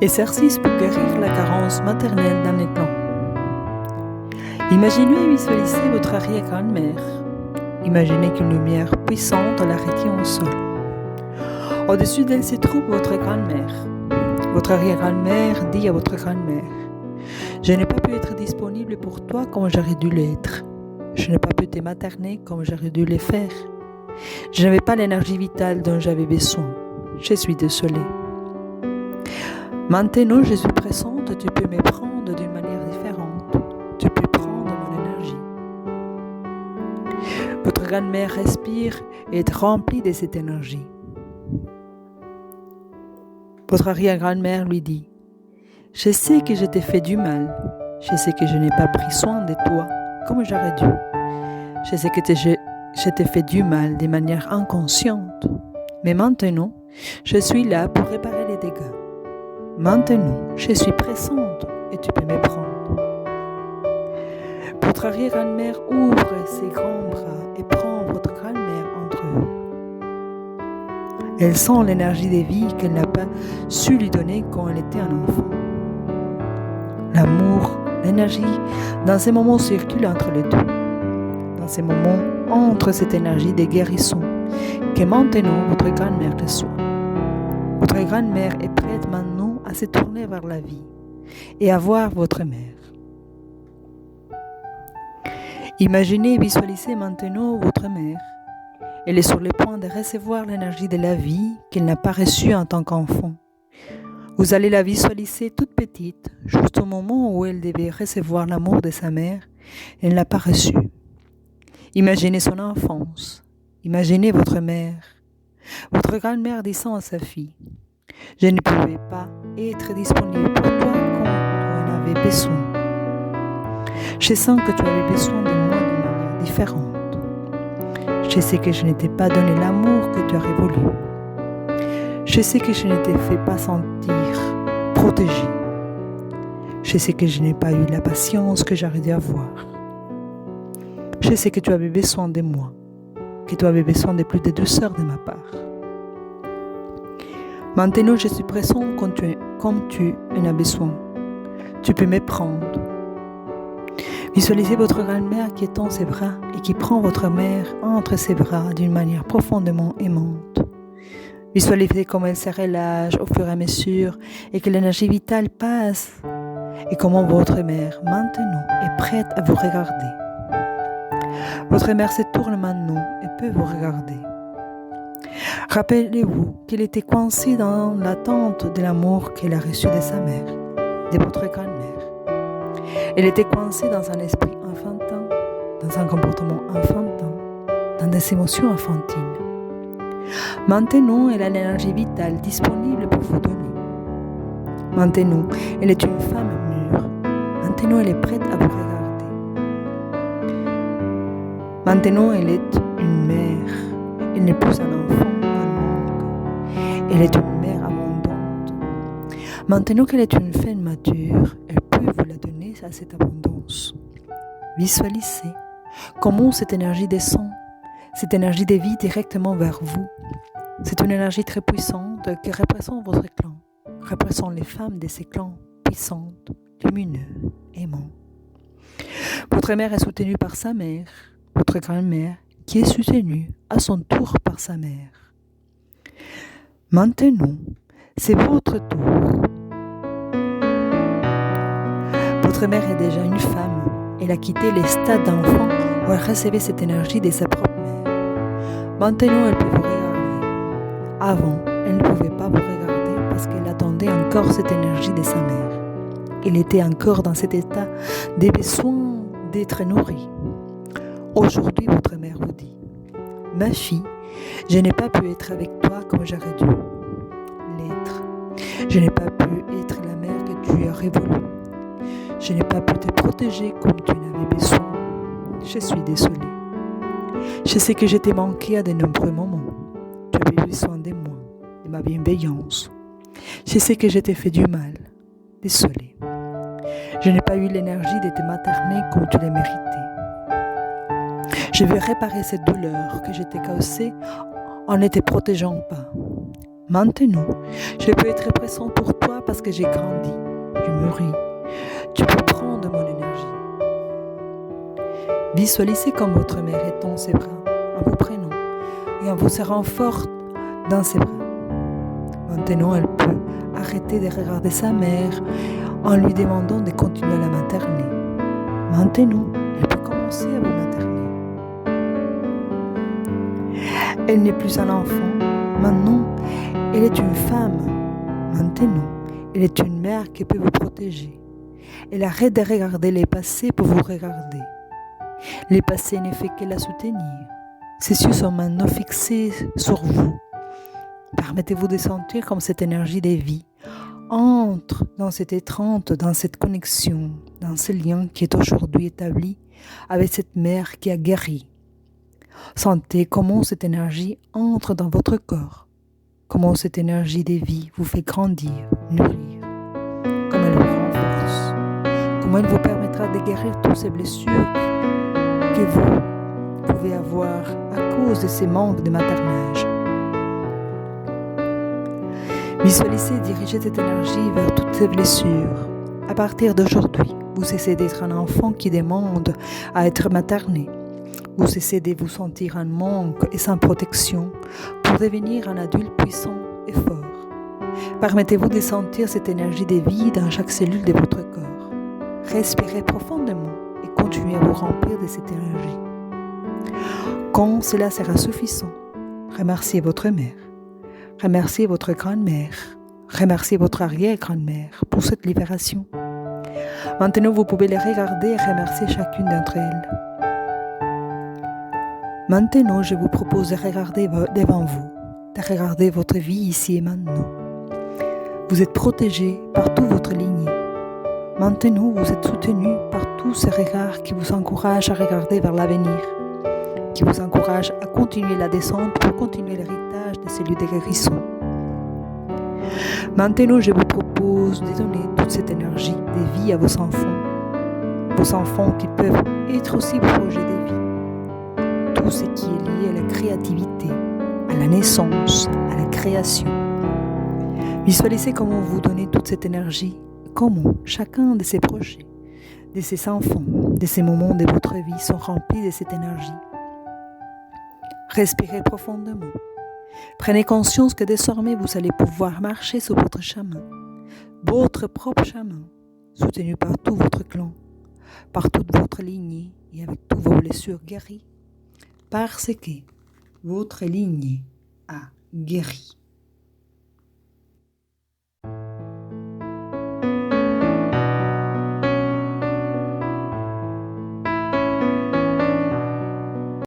Exercice pour guérir la carence maternelle dans les clans. Imaginez et visualisez votre arrière-grand-mère. Imaginez qu'une lumière puissante la retient au sol. Au-dessus d'elle se trouve votre grand-mère. Votre arrière-grand-mère dit à votre grand-mère: je n'ai pas pu être disponible pour toi comme j'aurais dû l'être. Je n'ai pas pu te materner comme j'aurais dû le faire. Je n'avais pas l'énergie vitale dont j'avais besoin. Je suis désolée. Maintenant, je suis présente, tu peux me prendre d'une manière différente. Tu peux prendre mon énergie. Votre grand-mère respire et est remplie de cette énergie. Votre arrière-grand-mère lui dit: je sais que je t'ai fait du mal. Je sais que je n'ai pas pris soin de toi comme j'aurais dû. Je sais que je t'ai fait du mal de manière inconsciente. Mais maintenant, je suis là pour réparer les dégâts. Maintenant, je suis présente et tu peux me prendre. Votre arrière-grand-mère ouvre ses grands bras et prend votre grand-mère entre eux. Elle sent l'énergie de vie qu'elle n'a pas su lui donner quand elle était un enfant. L'amour, l'énergie, dans ces moments circulent entre les deux. Dans ces moments, entre cette énergie de guérison que maintenant votre grand-mère reçoit. Votre grand-mère est prête maintenant à se tourner vers la vie et à voir votre mère. Imaginez et visualisez maintenant votre mère. Elle est sur le point de recevoir l'énergie de la vie qu'elle n'a pas reçue en tant qu'enfant. Vous allez la visualiser toute petite, juste au moment où elle devait recevoir l'amour de sa mère, elle ne l'a pas reçu. Imaginez son enfance. Imaginez votre mère. Votre grand-mère disant à sa fille: je ne pouvais pas être disponible pour toi quand tu en avais besoin. Je sens que tu avais besoin de moi d'une manière différente. Je sais que je ne t'ai pas donné l'amour que tu aurais voulu. Je sais que je ne t'ai fait pas sentir protégée. Je sais que je n'ai pas eu la patience que j'aurais dû avoir. Je sais que tu avais besoin de moi, que tu avais besoin de plus de douceur de ma part. Maintenant, je suis présent comme tu en as besoin. Tu peux me prendre. Visualisez votre grand-mère qui étend ses bras et qui prend votre mère entre ses bras d'une manière profondément aimante. Visualisez comment elle se relâche au fur et à mesure et que l'énergie vitale passe et comment votre mère maintenant est prête à vous regarder. Votre mère se tourne maintenant et peut vous regarder. Rappelez-vous qu'elle était coincée dans l'attente de l'amour qu'elle a reçu de sa mère, de votre grand-mère. Elle était coincée dans un esprit enfantin, dans un comportement enfantin, dans des émotions enfantines. Maintenant, elle a l'énergie vitale disponible pour vous donner. Maintenant, elle est une femme mûre. Maintenant, elle est prête à vous regarder. Maintenant, elle est une mère. Elle n'est plus un enfant en manque. Elle est une mère abondante. Maintenant qu'elle est une femme mature, elle peut vous la donner à cette abondance. Visualisez comment cette énergie descend, cette énergie de vie directement vers vous. C'est une énergie très puissante qui représente votre clan, représente les femmes de ces clans puissantes, lumineuses, aimantes. Votre mère est soutenue par sa mère, votre grand-mère qui est soutenue à son tour par sa mère. Maintenant, c'est votre tour. Votre mère est déjà une femme. Elle a quitté les stades d'enfant où elle recevait cette énergie de sa propre mère. Maintenant, elle peut vous regarder. Avant, elle ne pouvait pas vous regarder parce qu'elle attendait encore cette énergie de sa mère. Elle était encore dans cet état de besoin d'être nourrie. Aujourd'hui, votre mère vous dit: ma fille, je n'ai pas pu être avec toi comme j'aurais dû l'être. Je n'ai pas pu être la mère que tu aurais voulu. Je n'ai pas pu te protéger comme tu en avais besoin. Je suis désolée. Je sais que je t'ai manqué à de nombreux moments. Tu avais besoin de moi, de ma bienveillance. Je sais que je t'ai fait du mal. Désolée. Je n'ai pas eu l'énergie de te materner comme tu l'as mérité. Je vais réparer cette douleur que je t'ai causée en ne te protégeant pas. Maintenant, je peux être présent pour toi parce que j'ai grandi, je mûris. Tu peux prendre mon énergie. Visualisez comme votre mère est dans ses bras, en vous prenant et en vous serrant forte dans ses bras. Maintenant, elle peut arrêter de regarder sa mère en lui demandant de continuer à la materner. Maintenant, elle peut commencer à vous materner. Elle n'est plus un enfant. Maintenant, elle est une femme. Maintenant, elle est une mère qui peut vous protéger. Elle arrête de regarder les passés pour vous regarder. Les passés ne fait que la soutenir. Ses yeux sont maintenant fixés sur vous. Permettez-vous de sentir comme cette énergie de vie entre dans cette étreinte, dans cette connexion, dans ce lien qui est aujourd'hui établi avec cette mère qui a guéri. Sentez comment cette énergie entre dans votre corps, comment cette énergie de vie vous fait grandir, nourrir, comme elle vous renforce, comment elle vous permettra de guérir toutes ces blessures que vous pouvez avoir à cause de ces manques de maternage. Visualisez diriger cette énergie vers toutes ces blessures. À partir d'aujourd'hui, vous cessez d'être un enfant qui demande à être materné. Vous cessez de vous sentir en manque et sans protection pour devenir un adulte puissant et fort. Permettez-vous de sentir cette énergie de vie dans chaque cellule de votre corps. Respirez profondément et continuez à vous remplir de cette énergie. Quand cela sera suffisant, remerciez votre mère. Remerciez votre grand-mère, remerciez votre arrière-grand-mère pour cette libération. Maintenant, vous pouvez les regarder et remercier chacune d'entre elles. Maintenant, je vous propose de regarder devant vous, de regarder votre vie ici et maintenant. Vous êtes protégé par toute votre lignée. Maintenant, vous êtes soutenu par tous ces regards qui vous encouragent à regarder vers l'avenir, qui vous encouragent à continuer la descente pour continuer l'héritage de celui de guérison. Maintenant, je vous propose de donner toute cette énergie de vie à vos enfants qui peuvent être aussi vos projets de vie. Tout ce qui est lié à la créativité, à la naissance, à la création. Visualisez comment vous donnez toute cette énergie, comment chacun de ces projets, de ces enfants, de ces moments de votre vie sont remplis de cette énergie. Respirez profondément. Prenez conscience que désormais vous allez pouvoir marcher sur votre chemin, votre propre chemin, soutenu par tout votre clan, par toute votre lignée et avec toutes vos blessures guéries, parce que votre lignée a guéri.